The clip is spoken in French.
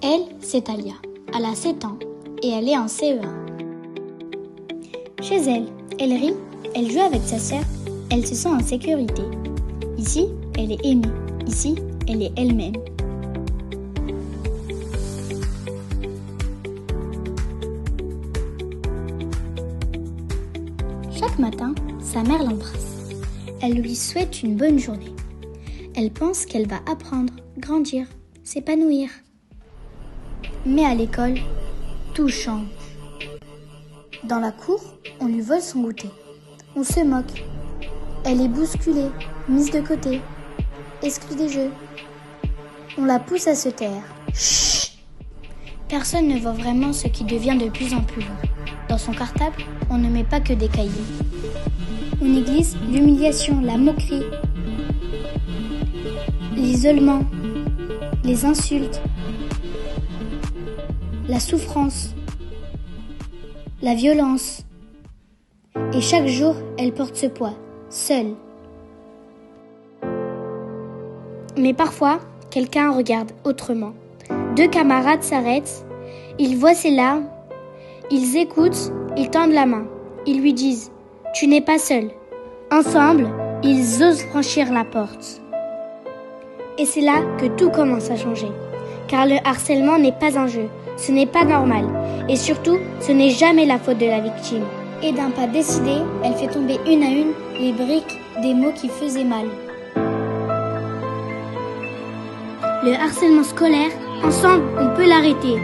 Elle, c'est Talia. Elle a 7 ans et elle est en CE1. Chez elle, elle rit, elle joue avec sa sœur, elle se sent en sécurité. Ici, elle est aimée. Ici, elle est elle-même. Chaque matin, sa mère l'embrasse. Elle lui souhaite une bonne journée. Elle pense qu'elle va apprendre, grandir, s'épanouir. Mais à l'école, tout change. Dans la cour, on lui vole son goûter. On se moque. Elle est bousculée, mise de côté, exclue des jeux. On la pousse à se taire. Chut! Personne ne voit vraiment ce qui devient de plus en plus lourd. Dans son cartable, on ne met pas que des cahiers. On néglige l'humiliation, la moquerie, l'isolement, les insultes, la souffrance, la violence. Et chaque jour, elle porte ce poids, seule. Mais parfois, quelqu'un regarde autrement. 2 camarades s'arrêtent, ils voient ses larmes, ils écoutent, ils tendent la main. Ils lui disent « Tu n'es pas seul ». Ensemble, ils osent franchir la porte. Et c'est là que tout commence à changer. Car le harcèlement n'est pas un jeu, ce n'est pas normal. Et surtout, ce n'est jamais la faute de la victime. Et d'un pas décidé, elle fait tomber une à une les briques des mots qui faisaient mal. Le harcèlement scolaire, ensemble, on peut l'arrêter.